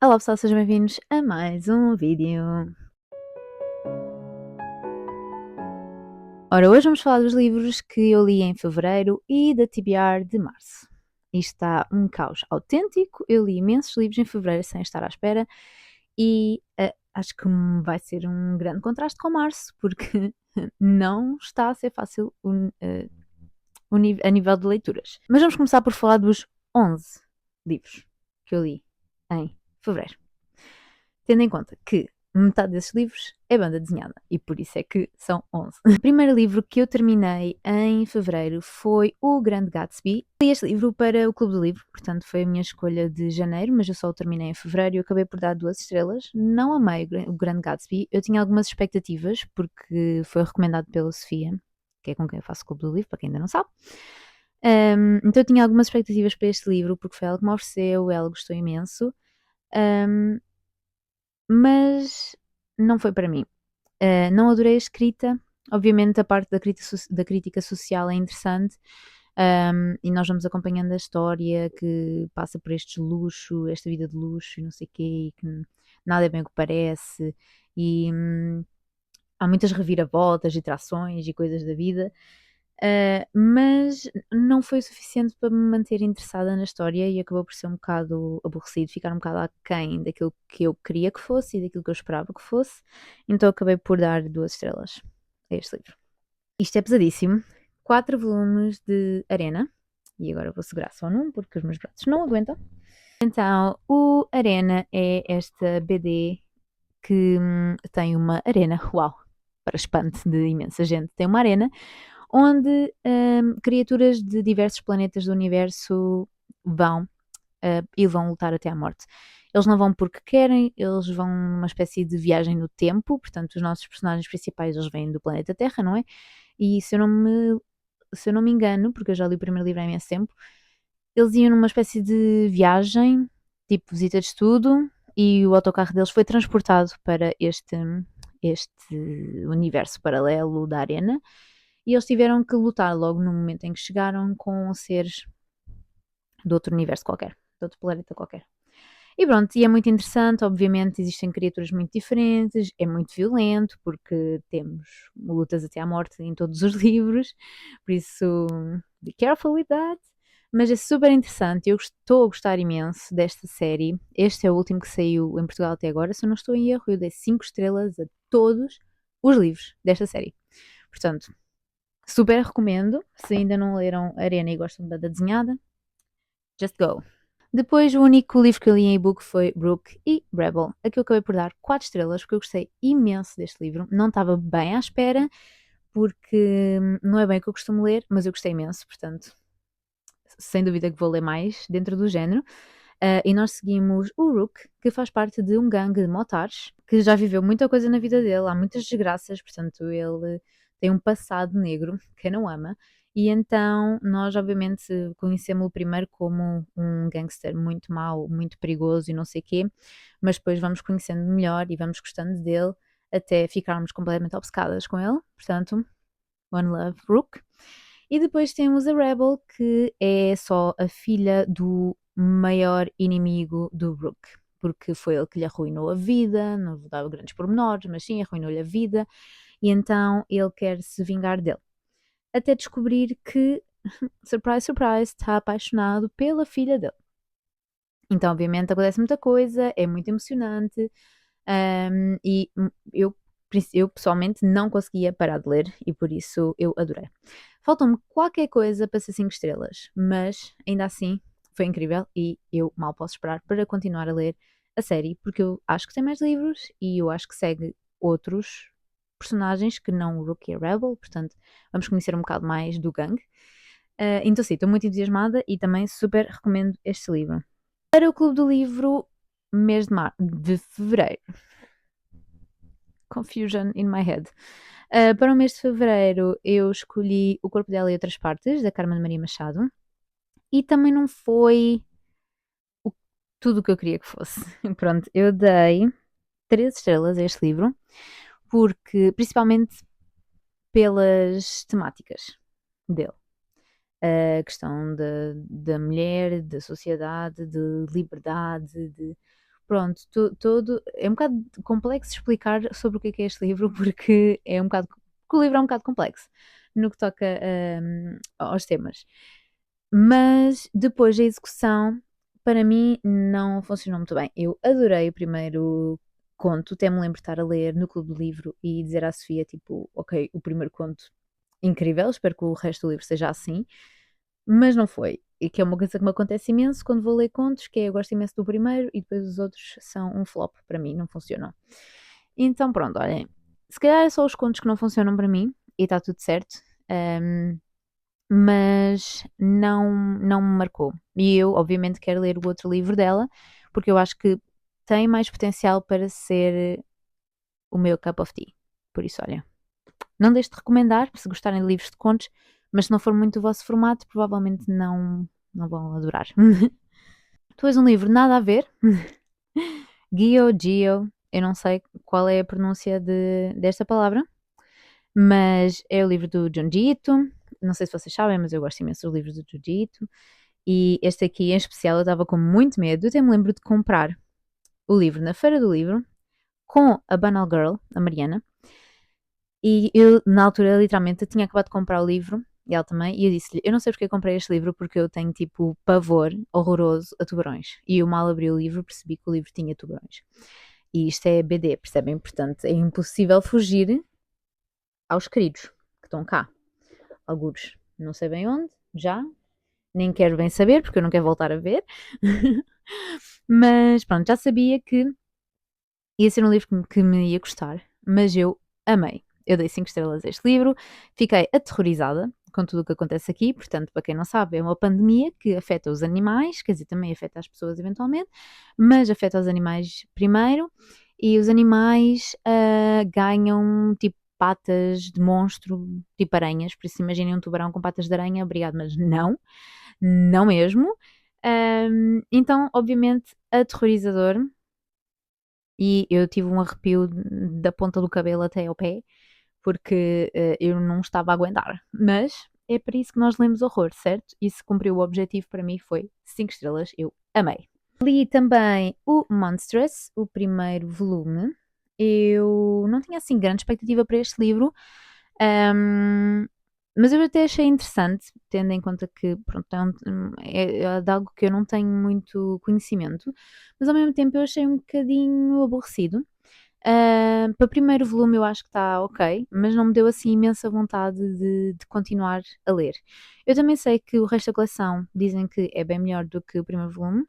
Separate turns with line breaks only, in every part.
Olá pessoal, sejam bem-vindos a mais um vídeo. Ora, hoje vamos falar dos livros que eu li em fevereiro e da TBR de março. Isto está um caos autêntico, eu li imensos livros em fevereiro sem estar à espera e acho que vai ser um grande contraste com março, porque não está a ser fácil a nível de leituras. Mas vamos começar por falar dos 11 livros que eu li em fevereiro. Tendo em conta que metade desses livros é banda desenhada e por isso é que são 11. O primeiro livro que eu terminei em fevereiro foi O Grande Gatsby. Li este livro para o Clube do Livro, portanto foi a minha escolha de janeiro, mas eu só o terminei em fevereiro e acabei por dar 2 estrelas. Não amei o Grande Gatsby, eu tinha algumas expectativas porque foi recomendado pela Sofia, que é com quem eu faço o Clube do Livro, para quem ainda não sabe. Então eu tinha algumas expectativas para este livro porque foi ela que me ofereceu, ela gostou imenso. Mas não foi para mim. Não adorei a escrita. Obviamente a parte da crítica social é interessante, e nós vamos acompanhando a história que passa por este luxo, esta vida de luxo e não sei o quê, e que nada é bem o que parece, e há muitas reviravoltas e trações e coisas da vida. Mas não foi o suficiente para me manter interessada na história e acabou por ser um bocado aborrecido, ficar um bocado aquém daquilo que eu queria que fosse e daquilo que eu esperava que fosse. Então acabei por dar 2 estrelas a este livro. Isto é pesadíssimo. 4 volumes de Arena. E agora vou segurar só num porque os meus braços não aguentam. Então, o Arena é esta BD que tem uma arena. Uau! Para espanto de imensa gente, tem uma arena onde criaturas de diversos planetas do universo vão e vão lutar até à morte. Eles não vão porque querem, eles vão numa espécie de viagem no tempo, portanto, os nossos personagens principais eles vêm do planeta Terra, não é? E se eu não me engano, porque eu já li o primeiro livro há imenso tempo, eles iam numa espécie de viagem, tipo visita de estudo, e o autocarro deles foi transportado para este universo paralelo da arena e eles tiveram que lutar logo no momento em que chegaram com seres de outro universo qualquer, de outro planeta qualquer. E pronto, e é muito interessante, obviamente existem criaturas muito diferentes, é muito violento, porque temos lutas até à morte em todos os livros, por isso, be careful with that. Mas é super interessante, eu estou a gostar imenso desta série. Este é o último que saiu em Portugal até agora, se eu não estou em erro, eu dei 5 estrelas a todos os livros desta série. Portanto, super recomendo. Se ainda não leram Arena e gostam da desenhada, just go. Depois, o único livro que eu li em e-book foi Brooke e Rebel, a que eu acabei por dar 4 estrelas, porque eu gostei imenso deste livro. Não estava bem à espera, porque não é bem o que eu costumo ler, mas eu gostei imenso, portanto, sem dúvida que vou ler mais dentro do género. E nós seguimos o Rook, que faz parte de um gangue de motares, que já viveu muita coisa na vida dele, há muitas desgraças, portanto, ele tem um passado negro que não ama. E então nós, obviamente, conhecemos-lo primeiro como um gangster muito mau, muito perigoso e não sei o quê, mas depois vamos conhecendo melhor e vamos gostando dele até ficarmos completamente obcecadas com ele. Portanto, One Love Rook. E depois temos a Rebel, que é só a filha do maior inimigo do Rook, porque foi ele que lhe arruinou a vida, não vou dar grandes pormenores, mas sim, arruinou-lhe a vida, e então ele quer se vingar dele. Até descobrir que, surprise, surprise, está apaixonado pela filha dele. Então, obviamente, acontece muita coisa, é muito emocionante, e eu pessoalmente não conseguia parar de ler e por isso eu adorei. Faltou-me qualquer coisa para ser 5 estrelas, mas ainda assim foi incrível e eu mal posso esperar para continuar a ler a série, porque eu acho que tem mais livros e eu acho que segue outros personagens que não o Rookie e a Rebel, portanto vamos conhecer um bocado mais do gangue. Então sim, estou muito entusiasmada e também super recomendo este livro. Para o Clube do Livro, mês de fevereiro. Confusion in my head. Para o mês de fevereiro, eu escolhi O Corpo dela e Outras Partes, da Carmen Maria Machado. E também não foi tudo o que eu queria que fosse. Pronto, eu dei 3 estrelas a este livro, porque principalmente pelas temáticas dele. A questão da mulher, da sociedade, de liberdade, de Pronto, todo é um bocado complexo explicar sobre o que é este livro, porque é um bocado porque o livro é um bocado complexo no que toca, aos temas. Mas depois a execução, para mim, não funcionou muito bem. Eu adorei o primeiro conto, até me lembro de estar a ler no Clube do Livro e dizer à Sofia, tipo, ok, o primeiro conto incrível, espero que o resto do livro seja assim, mas não foi. E que é uma coisa que me acontece imenso quando vou ler contos, que é eu gosto imenso do primeiro e depois os outros são um flop para mim, não funcionam. Então pronto, olhem, se calhar é só os contos que não funcionam para mim e está tudo certo. Ahm, mas não me marcou. E eu, obviamente, quero ler o outro livro dela, porque eu acho que tem mais potencial para ser o meu cup of tea. Por isso, olha, não deixe de recomendar, se gostarem de livros de contos, mas se não for muito o vosso formato, provavelmente não vão adorar. Depois um livro nada a ver, Gio, eu não sei qual é a pronúncia desta palavra, mas é o livro do Junji Ito. Não sei se vocês sabem, mas eu gosto imenso dos livros do Junji Ito. E este aqui em especial eu estava com muito medo. Eu até me lembro de comprar o livro na Feira do Livro com a Banal Girl, a Mariana. E eu, na altura, literalmente, eu tinha acabado de comprar o livro, e ela também, e eu disse-lhe: eu não sei porque eu comprei este livro, porque eu tenho tipo pavor horroroso a tubarões. E eu mal abri o livro, percebi que o livro tinha tubarões. E isto é BD, percebem? Portanto, é impossível fugir aos queridos que estão cá. Algures, não sei bem onde, já, nem quero bem saber, porque eu não quero voltar a ver. Mas pronto, já sabia que ia ser um livro que me ia gostar, mas eu amei. Eu dei 5 estrelas a este livro, fiquei aterrorizada com tudo o que acontece aqui. Portanto, para quem não sabe, é uma pandemia que afeta os animais, quer dizer, também afeta as pessoas eventualmente, mas afeta os animais primeiro, e os animais ganham tipo patas de monstro, tipo aranhas. Por isso, imaginem um tubarão com patas de aranha, obrigado, mas não mesmo. Então, obviamente, aterrorizador, e eu tive um arrepio da ponta do cabelo até ao pé, porque eu não estava a aguentar. Mas é para isso que nós lemos horror, certo? E se cumpriu o objetivo para mim foi 5 estrelas, eu amei. Li também o Monstrous, o primeiro volume. Eu não tinha assim grande expectativa para este livro, ahm, mas eu até achei interessante, tendo em conta que pronto, é de algo que eu não tenho muito conhecimento, mas ao mesmo tempo eu achei um bocadinho aborrecido. Para o primeiro volume eu acho que está ok, mas não me deu assim imensa vontade de continuar a ler. Eu também sei que o resto da coleção dizem que é bem melhor do que o primeiro volume.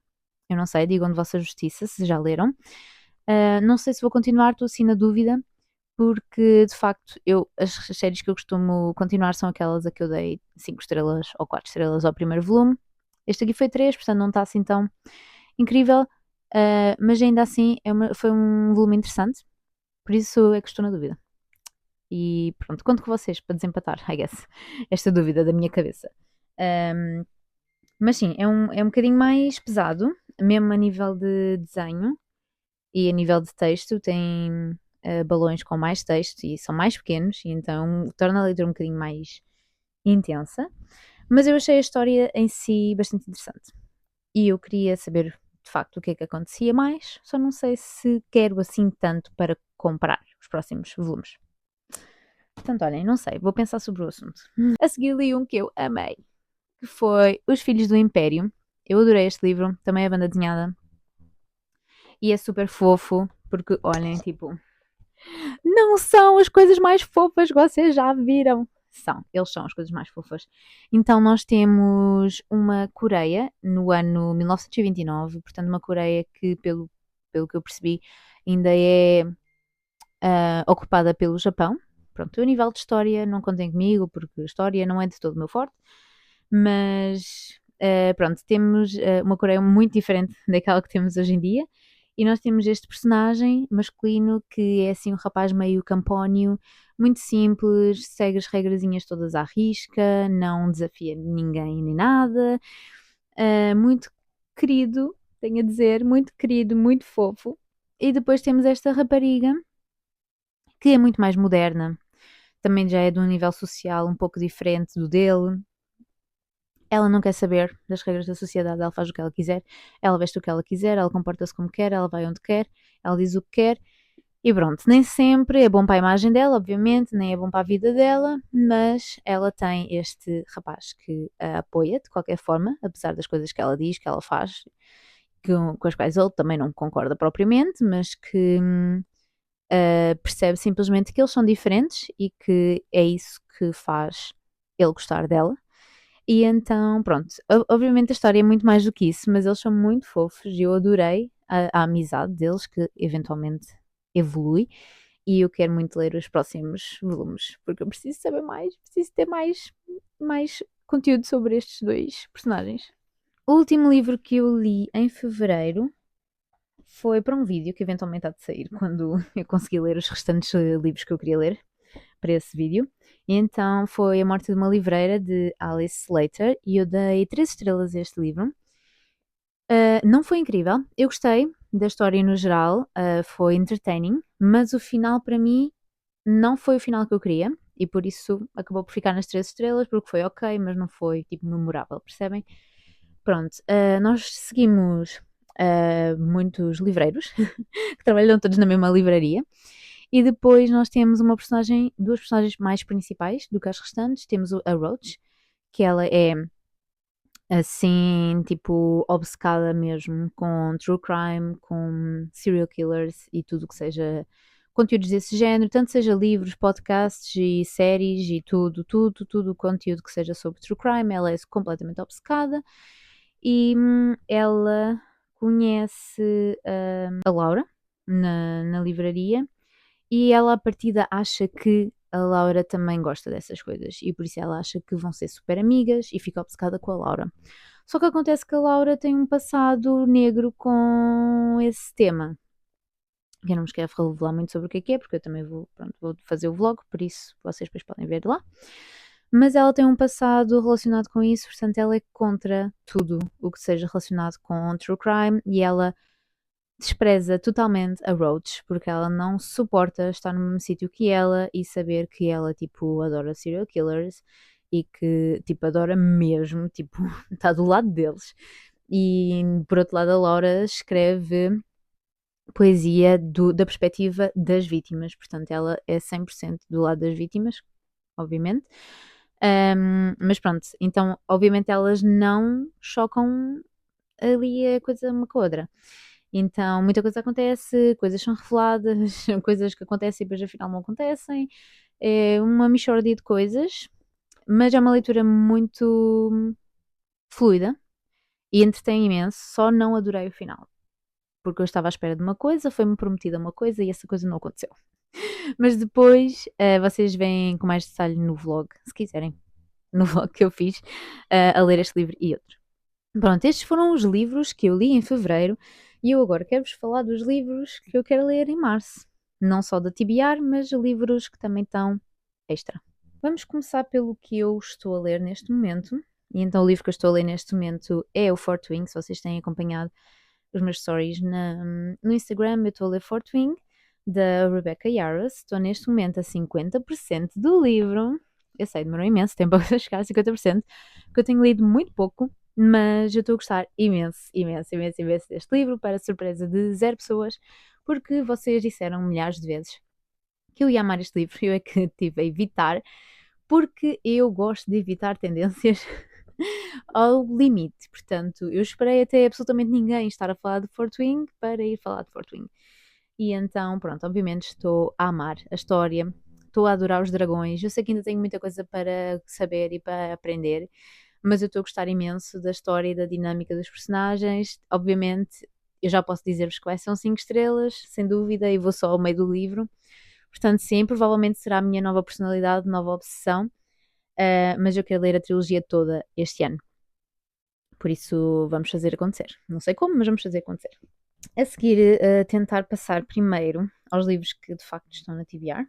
Eu não sei, digam de vossa justiça se já leram. Não sei se vou continuar, estou assim na dúvida, porque de facto as séries que eu costumo continuar são aquelas a que eu dei 5 estrelas ou 4 estrelas ao primeiro volume. Este aqui foi 3, portanto não está assim tão incrível, mas ainda assim foi um volume interessante, por isso é que estou na dúvida. E pronto, conto com vocês para desempatar, I guess, esta dúvida da minha cabeça. Um, mas sim, é um bocadinho mais pesado, mesmo a nível de desenho e a nível de texto. Tem balões com mais texto e são mais pequenos, e então torna a leitura um bocadinho mais intensa. Mas eu achei a história em si bastante interessante. E eu queria saber de facto o que é que acontecia mais, só não sei se quero assim tanto para comprar os próximos volumes. Portanto, olhem, não sei, vou pensar sobre o assunto. A seguir li um que eu amei, que foi Os Filhos do Império. Eu adorei este livro, também é banda desenhada. E é super fofo, porque olhem, tipo, não são as coisas mais fofas que vocês já viram. Eles são as coisas mais fofas. Então, nós temos uma Coreia no ano 1929, portanto, uma Coreia que, pelo que eu percebi, ainda é ocupada pelo Japão. Pronto, o nível de história não contem comigo, porque a história não é de todo o meu forte, mas pronto, temos uma Coreia muito diferente daquela que temos hoje em dia. E nós temos este personagem masculino que é assim um rapaz meio campónio, muito simples, segue as regrazinhas todas à risca, não desafia ninguém nem nada, muito querido, tenho a dizer, muito querido, muito fofo. E depois temos esta rapariga que é muito mais moderna, também já é de um nível social um pouco diferente do dele. Ela não quer saber das regras da sociedade, ela faz o que ela quiser, ela veste o que ela quiser, ela comporta-se como quer, ela vai onde quer, ela diz o que quer. E pronto, nem sempre é bom para a imagem dela, obviamente, nem é bom para a vida dela, mas ela tem este rapaz que a apoia de qualquer forma, apesar das coisas que ela diz, que ela faz, com as quais ele também não concorda propriamente, mas que percebe simplesmente que eles são diferentes e que é isso que faz ele gostar dela. E então, pronto, obviamente a história é muito mais do que isso, mas eles são muito fofos e eu adorei a amizade deles, que eventualmente evolui. E eu quero muito ler os próximos volumes, porque eu preciso saber mais, preciso ter mais conteúdo sobre estes dois personagens. O último livro que eu li em fevereiro foi para um vídeo que eventualmente há de sair quando eu conseguir ler os restantes livros que eu queria ler para esse vídeo. E então foi A Morte de uma Livreira, de Alice Slater, e eu dei 3 estrelas a este livro. Não foi incrível, eu gostei da história no geral, foi entertaining, mas o final para mim não foi o final que eu queria e por isso acabou por ficar nas 3 estrelas, porque foi ok, mas não foi tipo memorável, percebem? Pronto, nós seguimos muitos livreiros que trabalham todos na mesma livraria. E depois nós temos duas personagens mais principais do que as restantes. Temos a Roach, que ela é assim, tipo, obcecada mesmo com true crime, com serial killers e tudo que seja conteúdos desse género, tanto seja livros, podcasts e séries e tudo o conteúdo que seja sobre true crime, ela é completamente obcecada e ela conhece a Laura na livraria e ela à partida acha que a Laura também gosta dessas coisas e por isso ela acha que vão ser super amigas e fica obcecada com a Laura. Só que acontece que a Laura tem um passado negro com esse tema. Eu não me quero revelar muito sobre o que é, porque eu também vou fazer o vlog, por isso vocês depois podem ver lá. Mas ela tem um passado relacionado com isso, portanto ela é contra tudo o que seja relacionado com true crime e ela despreza totalmente a Roach, porque ela não suporta estar no mesmo sítio que ela e saber que ela, tipo, adora serial killers e que, tipo, adora mesmo, tipo, está do lado deles. E, por outro lado, a Laura escreve poesia da perspectiva das vítimas, portanto, ela é 100% do lado das vítimas, obviamente. Mas pronto, então, obviamente, elas não chocam ali a coisa uma com a outra. Então, muita coisa acontece, coisas são reveladas, coisas que acontecem e depois afinal não acontecem. É uma mixórdia de coisas, mas é uma leitura muito fluida e entretém imenso. Só não adorei o final, porque eu estava à espera de uma coisa, foi-me prometida uma coisa e essa coisa não aconteceu. Mas depois vocês veem com mais detalhe no vlog, se quiserem, no vlog que eu fiz, a ler este livro e outros. Pronto, estes foram os livros que eu li em fevereiro e eu agora quero-vos falar dos livros que eu quero ler em março. Não só da TBR, mas livros que também estão extra. Vamos começar pelo que eu estou a ler neste momento. E então o livro que eu estou a ler neste momento é o Fort Wing, se vocês têm acompanhado os meus stories no Instagram, eu estou a ler Fort Wing, da Rebecca Yarros. Estou neste momento a 50% do livro. Eu sei, demorou imenso tempo a chegar a 50%, porque eu tenho lido muito pouco, mas eu estou a gostar imenso deste livro, para surpresa de 0 pessoas, porque vocês disseram milhares de vezes que eu ia amar este livro, eu é que tive a evitar, porque eu gosto de evitar tendências ao limite. Portanto, eu esperei até absolutamente ninguém estar a falar de Fort Wing para ir falar de Fort Wing. E então, pronto, obviamente estou a amar a história, estou a adorar os dragões. Eu sei que ainda tenho muita coisa para saber e para aprender, mas eu estou a gostar imenso da história e da dinâmica dos personagens. Obviamente, eu já posso dizer-vos que vai ser um 5 estrelas, sem dúvida, e vou só ao meio do livro. Portanto, sim, provavelmente será a minha nova personalidade, nova obsessão, mas eu quero ler a trilogia toda este ano. Por isso, vamos fazer acontecer. Não sei como, mas vamos fazer acontecer. A seguir, tentar passar primeiro aos livros que de facto estão na TBR.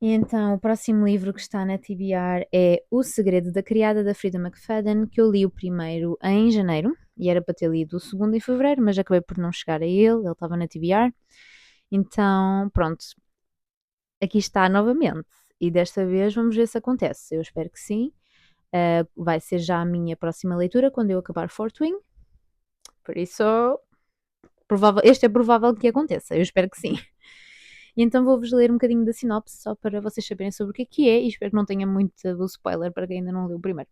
E então, o próximo livro que está na TBR é O Segredo da Criada, da Frida McFadden, que eu li o primeiro em janeiro, e era para ter lido o segundo em fevereiro, mas acabei por não chegar a ele estava na TBR. Então, pronto, aqui está novamente, e desta vez vamos ver se acontece. Eu espero que sim, Vai ser já a minha próxima leitura quando eu acabar Fort Wing. Por isso, este é provável que aconteça. Eu espero que sim. E então vou-vos ler um bocadinho da sinopse, só para vocês saberem sobre o que é, e espero que não tenha muito spoiler para quem ainda não leu o primeiro.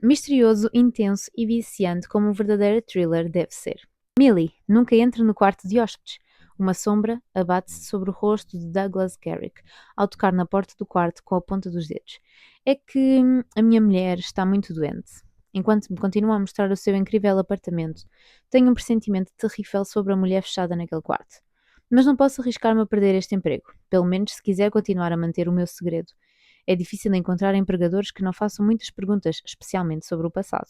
Misterioso, intenso e viciante como um verdadeiro thriller deve ser. Millie nunca entra no quarto de hóspedes. Uma sombra abate-se sobre o rosto de Douglas Garrick, ao tocar na porta do quarto com a ponta dos dedos. É que a minha mulher está muito doente. Enquanto me continua a mostrar o seu incrível apartamento, tenho um pressentimento terrível sobre a mulher fechada naquele quarto. Mas não posso arriscar-me a perder este emprego, pelo menos se quiser continuar a manter o meu segredo. É difícil encontrar empregadores que não façam muitas perguntas, especialmente sobre o passado.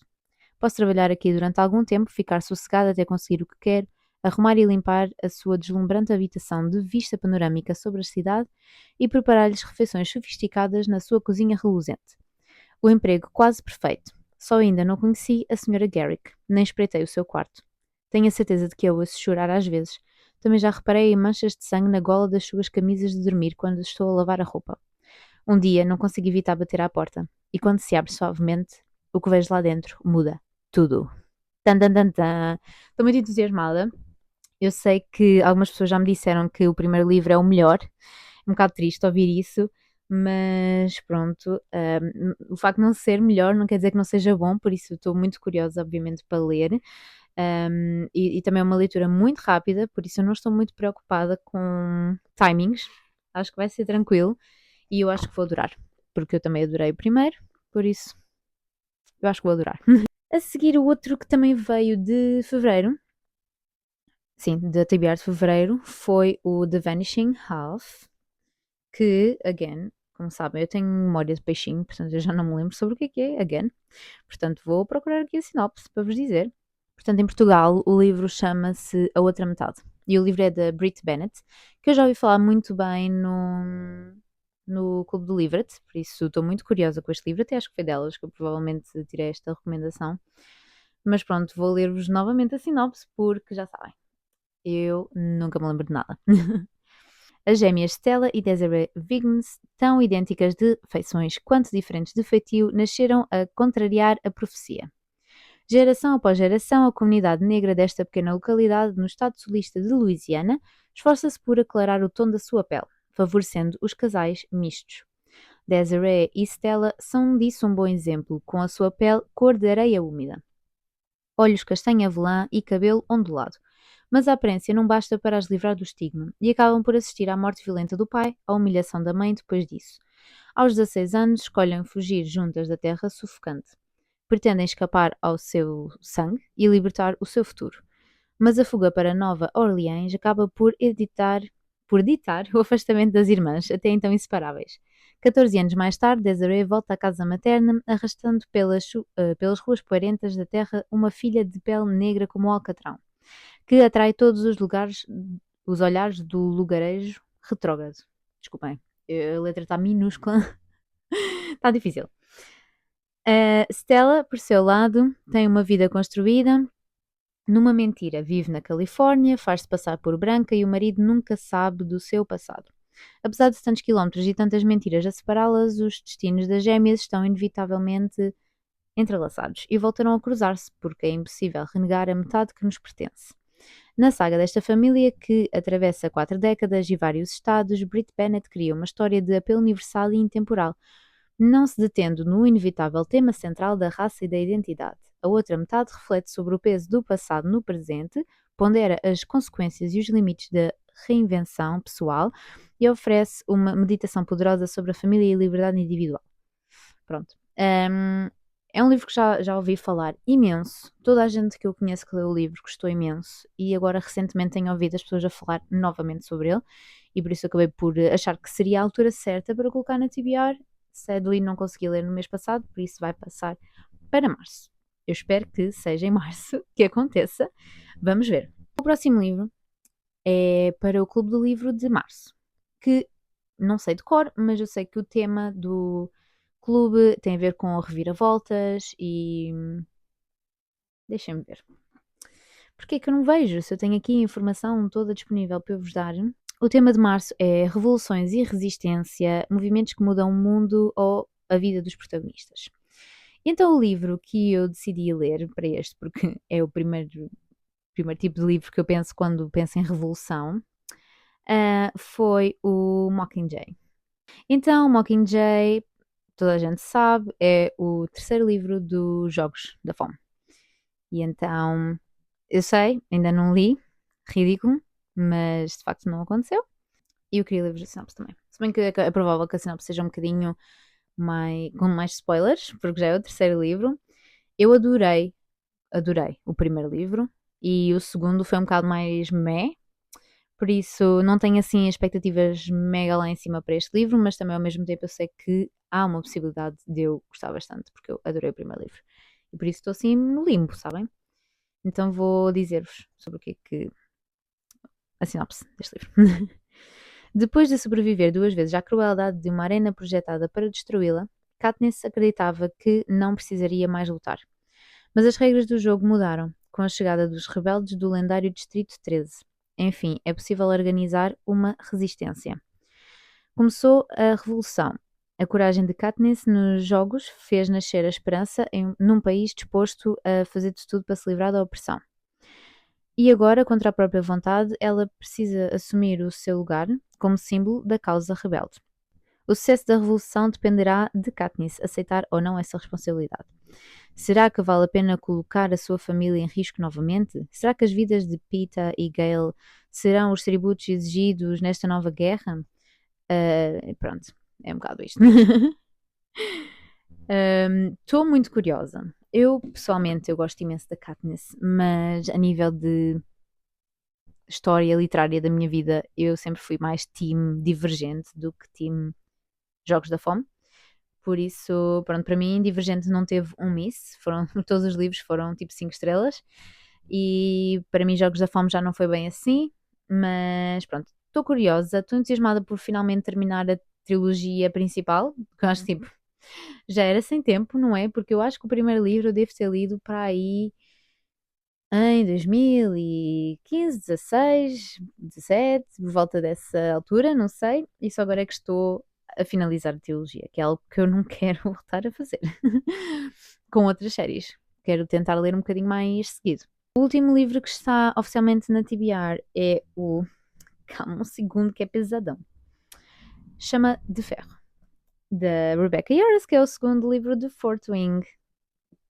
Posso trabalhar aqui durante algum tempo, ficar sossegada até conseguir o que quero, arrumar e limpar a sua deslumbrante habitação de vista panorâmica sobre a cidade e preparar-lhes refeições sofisticadas na sua cozinha reluzente. O emprego quase perfeito. Só ainda não conheci a Sra. Garrick, nem espreitei o seu quarto. Tenho a certeza de que a ouço chorar às vezes. Também já reparei em manchas de sangue na gola das suas camisas de dormir quando estou a lavar a roupa. Um dia não consigo evitar bater à porta, e quando se abre suavemente, o que vejo lá dentro muda tudo. Tan, tan, tan, tan. Estou muito entusiasmada. Eu sei que algumas pessoas já me disseram que o primeiro livro é o melhor. É um bocado triste ouvir isso, mas pronto. O facto de não ser melhor não quer dizer que não seja bom, por isso estou muito curiosa, obviamente, para ler. E também é uma leitura muito rápida, por isso eu não estou muito preocupada com timings. Acho que vai ser tranquilo e eu acho que vou adorar, porque eu também adorei o primeiro, por isso eu acho que vou adorar. A seguir, o outro que também veio de fevereiro, sim, da TBR de fevereiro, foi o The Vanishing Half, que, again, como sabem, eu tenho memória de peixinho, portanto eu já não me lembro sobre o que é, again. Portanto, vou procurar aqui a sinopse para vos dizer. Portanto, em Portugal, o livro chama-se A Outra Metade. E o livro é da Brit Bennett, que eu já ouvi falar muito bem no Clube do Livret, por isso estou muito curiosa com este livro, até acho que foi delas que eu provavelmente tirei esta recomendação. Mas pronto, vou ler-vos novamente a sinopse, porque já sabem, eu nunca me lembro de nada. As gêmeas Stella e Desiree Vignes, tão idênticas de feições quanto diferentes de feitio, nasceram a contrariar a profecia. Geração após geração, a comunidade negra desta pequena localidade no estado sulista de Louisiana esforça-se por aclarar o tom da sua pele, favorecendo os casais mistos. Desiree e Stella são disso um bom exemplo, com a sua pele cor de areia úmida, olhos castanho-avelã e cabelo ondulado. Mas a aparência não basta para as livrar do estigma, e acabam por assistir à morte violenta do pai, à humilhação da mãe depois disso. Aos 16 anos, escolhem fugir juntas da terra sufocante. Pretendem escapar ao seu sangue e libertar o seu futuro. Mas a fuga para Nova Orleans acaba por ditar o afastamento das irmãs, até então inseparáveis. 14 anos mais tarde, Desiree volta à casa materna, arrastando pelas ruas poeirentas da terra uma filha de pele negra como o alcatrão, que atrai todos os olhares do lugarejo retrógrado. Desculpem, a letra está minúscula, está difícil. Stella, por seu lado, tem uma vida construída numa mentira. Vive na Califórnia, faz-se passar por branca e o marido nunca sabe do seu passado. Apesar de tantos quilómetros e tantas mentiras a separá-las, os destinos das gêmeas estão inevitavelmente entrelaçados e voltarão a cruzar-se, porque é impossível renegar a metade que nos pertence. Na saga desta família, que atravessa 4 décadas e vários estados, Brit Bennett cria uma história de apelo universal e intemporal, não se detendo no inevitável tema central da raça e da identidade. A outra metade reflete sobre o peso do passado no presente, pondera as consequências e os limites da reinvenção pessoal e oferece uma meditação poderosa sobre a família e a liberdade individual. Pronto. É um livro que já ouvi falar imenso. Toda a gente que eu conheço que leu o livro gostou imenso e agora recentemente tenho ouvido as pessoas a falar novamente sobre ele e por isso acabei por achar que seria a altura certa para colocar na TBR. Sadly não consegui ler no mês passado, por isso vai passar para março. Eu espero que seja em março que aconteça. Vamos ver. O próximo livro é para o Clube do Livro de março, que não sei de cor, mas eu sei que o tema do clube tem a ver com reviravoltas e... Deixem-me ver. Porquê é que eu não vejo? Se eu tenho aqui a informação toda disponível para eu vos dar. O tema de março é revoluções e resistência, movimentos que mudam o mundo ou a vida dos protagonistas. Então o livro que eu decidi ler para este, porque é o primeiro tipo de livro que eu penso quando penso em revolução, foi o Mockingjay. Então, o Mockingjay, toda a gente sabe, é o terceiro livro dos Jogos da Fome. E então, eu sei, ainda não li, ridículo, mas de facto não aconteceu. E eu queria ler-vos a sinopse também. Se bem que é provável que a sinopse seja um bocadinho com mais spoilers, porque já é o terceiro livro. Eu adorei o primeiro livro e o segundo foi um bocado mais meh, por isso não tenho assim expectativas mega lá em cima para este livro, mas também ao mesmo tempo eu sei que há uma possibilidade de eu gostar bastante, porque eu adorei o primeiro livro. E por isso estou assim no limbo, sabem? Então vou dizer-vos sobre o que é que a sinopse deste livro. Depois de sobreviver duas vezes à crueldade de uma arena projetada para destruí-la, Katniss acreditava que não precisaria mais lutar. Mas as regras do jogo mudaram, com a chegada dos rebeldes do lendário Distrito 13. Enfim, é possível organizar uma resistência. Começou a revolução. A coragem de Katniss nos jogos fez nascer a esperança num país disposto a fazer de tudo para se livrar da opressão. E agora, contra a própria vontade, ela precisa assumir o seu lugar como símbolo da causa rebelde. O sucesso da revolução dependerá de Katniss aceitar ou não essa responsabilidade. Será que vale a pena colocar a sua família em risco novamente? Será que as vidas de Peeta e Gale serão os tributos exigidos nesta nova guerra? Pronto, é um bocado isto. Estou muito curiosa. Eu, pessoalmente, eu gosto imenso da Katniss, mas a nível de história literária da minha vida, eu sempre fui mais team Divergente do que team Jogos da Fome. Por isso, pronto, para mim, Divergente não teve um miss. Todos os livros foram tipo 5 estrelas. E para mim, Jogos da Fome já não foi bem assim. Mas pronto, estou curiosa, estou entusiasmada por finalmente terminar a trilogia principal. Que eu acho tipo, já era sem tempo, não é? Porque eu acho que o primeiro livro eu devo ter lido para aí em 2015, 16, 17, por volta dessa altura, não sei. E só agora é que estou a finalizar a trilogia, que é algo que eu não quero voltar a fazer com outras séries. Quero tentar ler um bocadinho mais seguido. O último livro que está oficialmente na TBR é o. Calma um segundo, que é pesadão. Chama De Ferro, da Rebecca Yarros, que é o segundo livro de Fort Wing.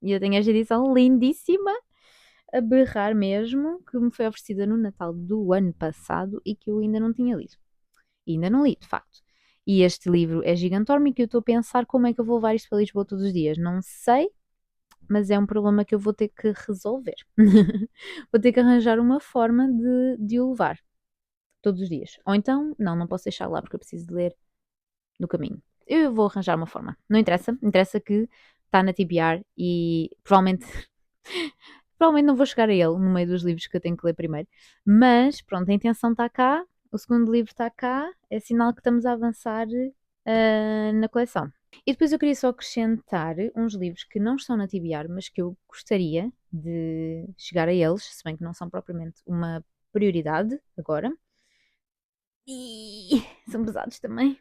E eu tenho esta edição lindíssima, a berrar mesmo, que me foi oferecida no Natal do ano passado e que eu ainda não tinha lido. E ainda não li, de facto. E este livro é gigantórmico e eu estou a pensar como é que eu vou levar isto para Lisboa todos os dias. Não sei, mas é um problema que eu vou ter que resolver. Vou ter que arranjar uma forma de o levar todos os dias. Ou então, não posso deixar lá porque eu preciso de ler no caminho. Eu vou arranjar uma forma. Não interessa, interessa que está na TBR e provavelmente provavelmente não vou chegar a ele no meio dos livros que eu tenho que ler primeiro. Mas pronto, a intenção está cá, o segundo livro está cá, é sinal que estamos a avançar na coleção. E depois eu queria só acrescentar uns livros que não estão na TBR, mas que eu gostaria de chegar a eles, se bem que não são propriamente uma prioridade agora. E são pesados também.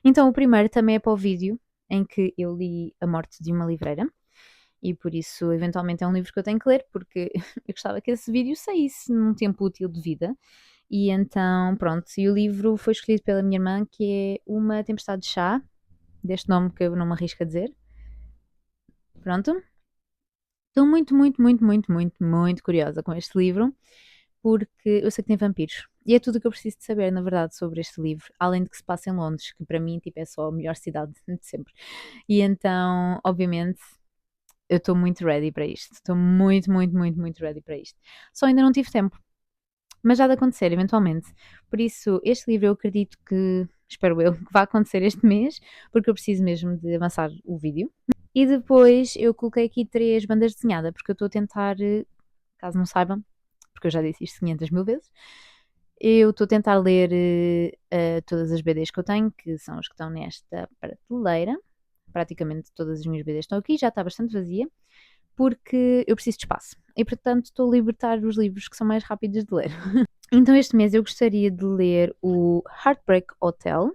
Então o primeiro também é para o vídeo, em que eu li A Morte de uma Livreira. E por isso, eventualmente, é um livro que eu tenho que ler, porque eu gostava que esse vídeo saísse num tempo útil de vida. E então, pronto, e o livro foi escolhido pela minha irmã, que é Uma Tempestade de Chá, deste nome que eu não me arrisco a dizer. Pronto. Estou muito, muito, muito, muito, muito, muito curiosa com este livro, porque eu sei que tem vampiros. E é tudo o que eu preciso de saber, na verdade, sobre este livro, além de que se passa em Londres, que para mim, tipo, é só a melhor cidade de sempre. E então, obviamente, eu estou muito ready para isto. Estou muito, muito, muito, muito ready para isto. Só ainda não tive tempo. Mas já de acontecer, eventualmente. Por isso, este livro eu acredito que, espero eu, que vai acontecer este mês, porque eu preciso mesmo de avançar o vídeo. E depois eu coloquei aqui 3 bandas desenhadas, porque eu estou a tentar, caso não saibam, porque eu já disse isto 500 mil vezes, eu estou a tentar ler todas as BDs que eu tenho, que são as que estão nesta prateleira. Praticamente todas as minhas BDs estão aqui, já está bastante vazia, porque eu preciso de espaço. E portanto estou a libertar os livros que são mais rápidos de ler. Então este mês eu gostaria de ler o Heartbreak Hotel,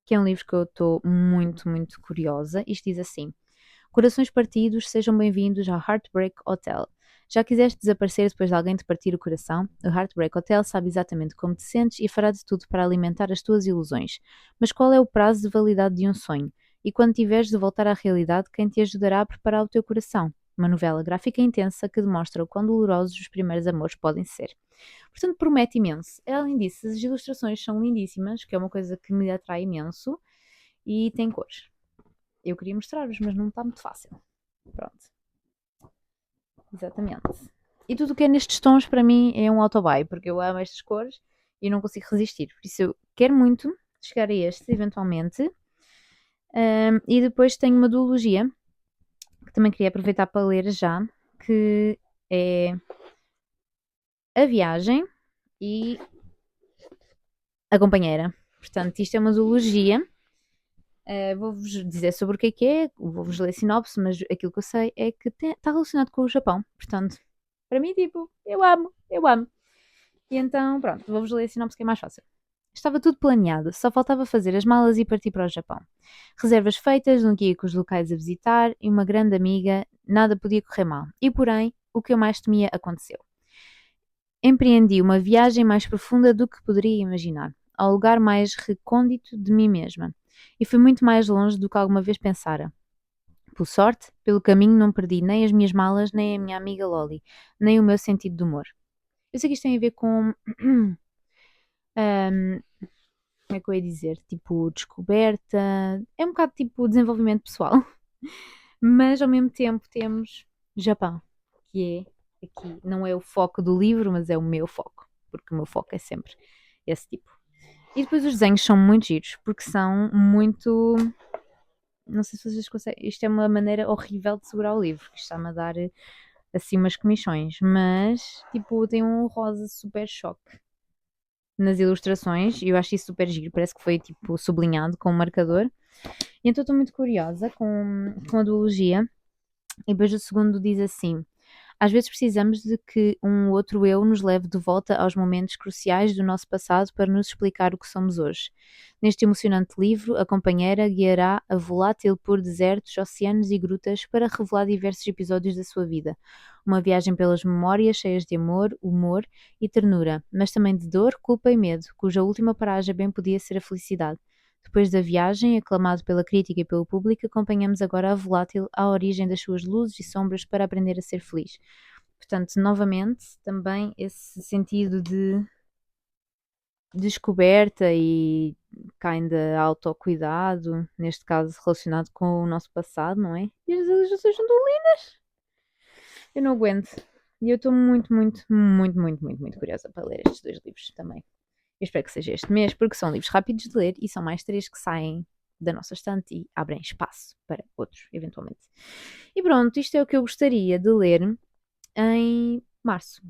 que é um livro que eu estou muito, muito curiosa. Isto diz assim: Corações partidos, sejam bem-vindos ao Heartbreak Hotel. Já quiseste desaparecer depois de alguém te partir o coração? O Heartbreak Hotel sabe exatamente como te sentes e fará de tudo para alimentar as tuas ilusões. Mas qual é o prazo de validade de um sonho? E quando tiveres de voltar à realidade, quem te ajudará a preparar o teu coração? Uma novela gráfica intensa que demonstra o quão dolorosos os primeiros amores podem ser. Portanto, promete imenso. Além disso, as ilustrações são lindíssimas, que é uma coisa que me atrai imenso, e tem cores. Eu queria mostrar-vos, mas não está muito fácil. Pronto. Exatamente. E tudo o que é nestes tons, para mim, é um autobuy, porque eu amo estas cores e não consigo resistir. Por isso, eu quero muito chegar a este, eventualmente. E depois tenho uma duologia, que também queria aproveitar para ler já, que é A Viagem e A Companheira. Portanto, isto é uma zoologia. Vou-vos dizer sobre o que é, vou-vos ler a sinopse, mas aquilo que eu sei é que está relacionado com o Japão. Portanto, para mim, tipo, eu amo, eu amo. E então, pronto, vou-vos ler a sinopse que é mais fácil. Estava tudo planeado, só faltava fazer as malas e partir para o Japão. Reservas feitas, um guia com os locais a visitar e uma grande amiga, nada podia correr mal. E porém, o que eu mais temia aconteceu. Empreendi uma viagem mais profunda do que poderia imaginar, ao lugar mais recôndito de mim mesma. E fui muito mais longe do que alguma vez pensara. Por sorte, pelo caminho não perdi nem as minhas malas, nem a minha amiga Loli, nem o meu sentido de humor. Eu sei que isto tem a ver com. Ahm, como é que eu ia dizer? Tipo, descoberta. É um bocado tipo desenvolvimento pessoal. Mas ao mesmo tempo temos Japão, que é aqui. Não é o foco do livro, mas é o meu foco. Porque o meu foco é sempre esse tipo. E depois os desenhos são muito giros, porque são muito. Não sei se vocês conseguem. Isto é uma maneira horrível de segurar o livro, que está-me a dar assim umas comissões, mas tipo, tem um rosa super choque nas ilustrações e eu acho isso super giro, parece que foi tipo sublinhado com um marcador. E então estou muito curiosa com a duologia. E depois o segundo diz assim: às vezes precisamos de que um outro eu nos leve de volta aos momentos cruciais do nosso passado para nos explicar o que somos hoje. Neste emocionante livro, a companheira guiará a volátil por desertos, oceanos e grutas para revelar diversos episódios da sua vida. Uma viagem pelas memórias cheias de amor, humor e ternura, mas também de dor, culpa e medo, cuja última paragem bem podia ser a felicidade. Depois da viagem, aclamado pela crítica e pelo público, acompanhamos agora a volátil à origem das suas luzes e sombras para aprender a ser feliz. Portanto, novamente, também esse sentido de descoberta e kinda autocuidado, neste caso relacionado com o nosso passado, não é? E as ilustrações são tão lindas! Eu não aguento. E eu estou muito, muito, muito, muito, muito, muito curiosa para ler estes dois livros também. Eu espero que seja este mês, porque são livros rápidos de ler e são mais três que saem da nossa estante e abrem espaço para outros, eventualmente. E pronto, isto é o que eu gostaria de ler em março.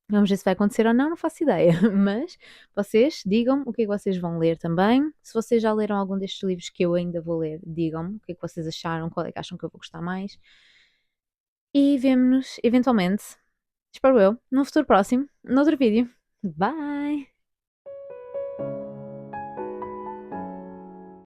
Vamos ver se vai acontecer ou não, não faço ideia. Mas vocês digam-me o que é que vocês vão ler também. Se vocês já leram algum destes livros que eu ainda vou ler, digam-me o que é que vocês acharam, qual é que acham que eu vou gostar mais. E vemo-nos, eventualmente, espero eu, num futuro próximo, noutro vídeo. Bye!